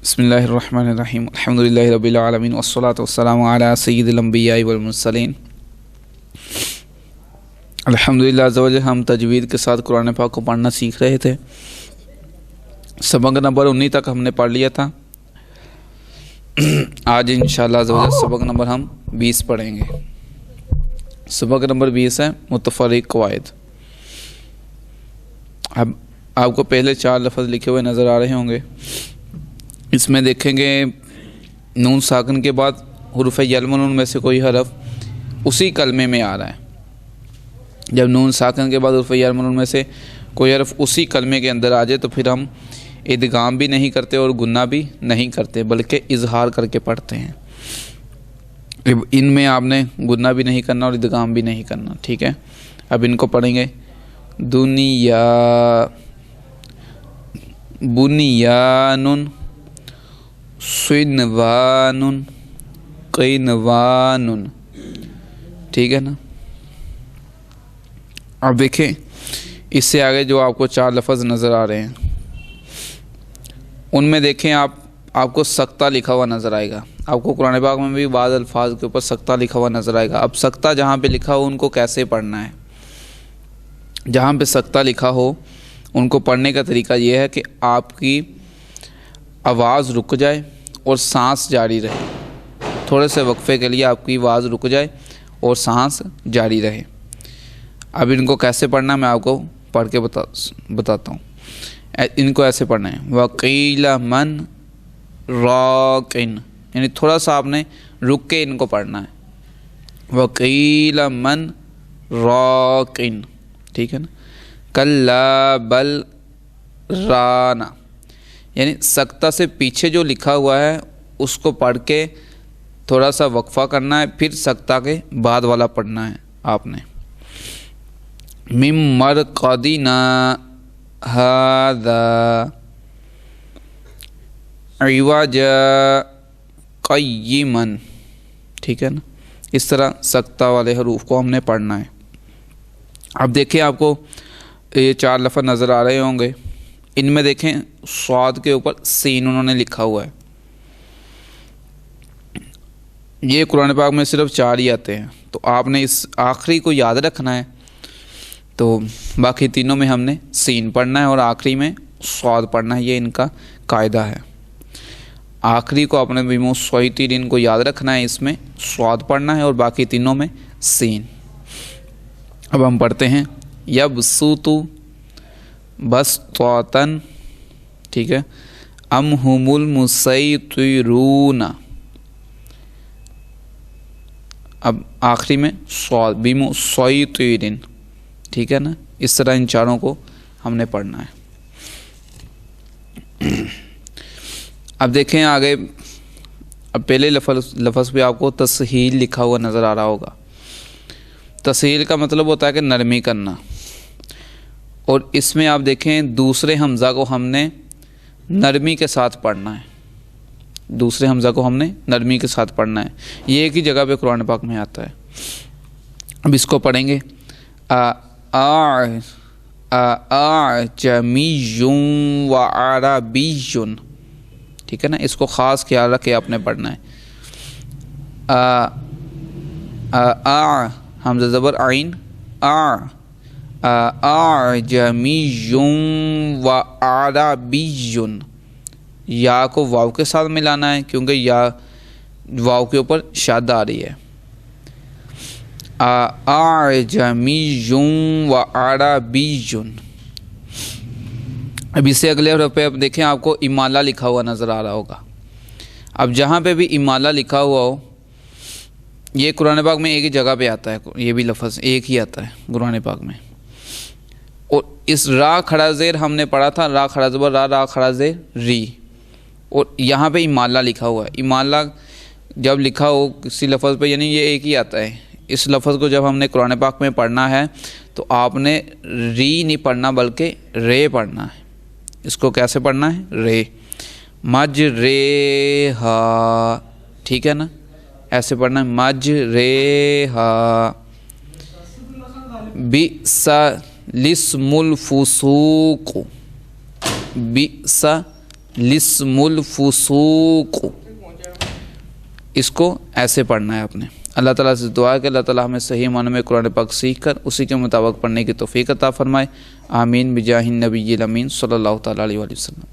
बिस्मिल्लाहिर्रहमानिर्रहीम अल्हम्दुलिल्लाहि रब्बिल आलमीन वस्सलातु वस्सलामु अला सय्यिदिल अंबिया'i वल मुरसलीन। अल्हम्दुलिल्लाह अज़्ज़ा वजल हम तजवीद के साथ कुरान पाक को पढ़ना सीख रहे थे। सबक नंबर 19 तक हमने पढ़ लिया था। आज इंशाअल्लाह अज़्ज़ा वजल सबक नंबर हम 20 पढ़ेंगे। सबक नंबर 20 है मुतफ़र्रिक़ क़वाइद। अब आपको पहले 4 लफ्ज़ लिखे हुए नज़र आ रहे होंगे। इसमें देखेंगे नून साकिन के बाद हुरूफ़ यलमुन में से कोई हरफ उसी कलमे में आ रहा है। जब नून साकिन के बाद हुरूफ़ यलमुन में से कोई हरफ उसी कलमे के अंदर आ जाए तो फिर हम इदगाम भी नहीं करते और गुन्ना भी नहीं करते, बल्कि इजहार करके पढ़ते हैं। इनमें आपने गुन्ना भी नहीं करना और इदगाम भी नहीं करना, ठीक है। अब इनको पढ़ेंगे। दुनिया बुनियानुन सिनवानुन क़िनवानुन, ठीक है ना। अब देखें इससे आगे जो आपको 4 लफ्ज़ नज़र आ रहे हैं उनमें देखें आपको सख्ता लिखा हुआ नज़र आएगा। आपको कुरान पाक में भी बाज़ अल्फाज के ऊपर सख्ता लिखा हुआ नज़र आएगा। अब सख्ता जहाँ पे लिखा हो उनको कैसे पढ़ना है। जहाँ पे सख्ता लिखा हो उनको पढ़ने का तरीका ये है कि आपकी आवाज़ रुक जाए और सांस जारी रहे। थोड़े से वक्फे के लिए आपकी आवाज़ रुक जाए और सांस जारी रहे। अब इनको कैसे पढ़ना मैं आपको पढ़ के बताता हूँ। इनको ऐसे पढ़ना है। वकील मन राकिन, यानी थोड़ा सा आपने रुक के इनको पढ़ना है। वकील मन राकिन, ठीक है ना। कल्ला बल राना, यानी सख्ता से पीछे जो लिखा हुआ है उसको पढ़ के थोड़ा सा वक्फा करना है, फिर सख्ता के बाद वाला पढ़ना है आपने। मिम मरक़दिना हाज़ा इवजा क़य्यिमन, ठीक है ना। इस तरह सख्ता वाले हरूफ को हमने पढ़ना है। अब देखिए आपको ये 4 लफ्ज़ नज़र आ रहे होंगे। इनमें देखें स्वाद के ऊपर सीन उन्होंने लिखा हुआ है। ये कुरान पाक में सिर्फ 4 ही आते हैं, तो आपने इस आखिरी को याद रखना है। तो बाकी तीनों में हमने सीन पढ़ना है और आखिरी में स्वाद पढ़ना है। ये इनका कायदा है। आखिरी को आपने बिमुस्वैतिरीन को याद रखना है, इसमें स्वाद पढ़ना है और बाकी तीनों में सीन। अब हम पढ़ते हैं यबसूतु बस्तातन, ठीक है। अम हुमुल मुसैतिरून। अब आखिरी में स्वाद बिमुस्वैतिरीन, ठीक है ना। इस तरह इन 4 को हमने पढ़ना है। अब देखें आगे। अब पहले लफ्ज़ पे आपको तसहील लिखा हुआ नज़र आ रहा होगा। तसहील का मतलब होता है कि नरमी करना, और इसमें आप देखें दूसरे हमज़ा को हमने नरमी के साथ पढ़ना है। दूसरे हमज़ा को हमने नरमी के साथ पढ़ना है। ये एक ही जगह पे कुरान पाक में आता है। अब इसको पढ़ेंगे। अअजमियुन व अरबियुन, ठीक है ना। इसको ख़ास ख्याल रख के आपने पढ़ना है। हमज़ा ज़बर आइन अअजमियुन व अरबियुन। या को वाव के साथ मिलाना है क्योंकि या वाव के ऊपर शद आ रही है। अअजमियुन व अरबियुन। अब इससे अगले हरफ पे अब देखें आपको इमाला लिखा हुआ नज़र आ रहा होगा। अब जहाँ पे भी इमाला लिखा हुआ हो, ये कुरान पाक में एक ही जगह पे आता है। ये भी लफ्ज़ एक ही आता है कुरान पाक में। और इस रा खड़ा ज़ेर हमने पढ़ा था, रा खड़ा ज़बर रा, रा खड़ा ज़ेर री। और यहाँ पे इमाला लिखा हुआ है। इमाला जब लिखा हो किसी लफ्ज़ पे, यानी ये एक ही आता है। इस लफ्ज़ को जब हमने कुरान पाक में पढ़ना है तो आपने री नहीं पढ़ना बल्कि रे पढ़ना है। इसको कैसे पढ़ना है? रे मज रे हा, ठीक है ना। ऐसे पढ़ना है मज रे हा। बिसा लिस्मुल फुसूक, बिसा لسم الفسوق، اس کو ایسے پڑھنا ہے آپ نے۔ اللہ تعالیٰ سے دعا ہے کہ اللہ تعالیٰ ہمیں صحیح معنی میں قرآن پاک سیکھ کر اسی کے مطابق پڑھنے کی توفیق عطا فرمائے۔ آمین بجاہ النبی الامین صلی اللہ تعالیٰ علیہ وسلم۔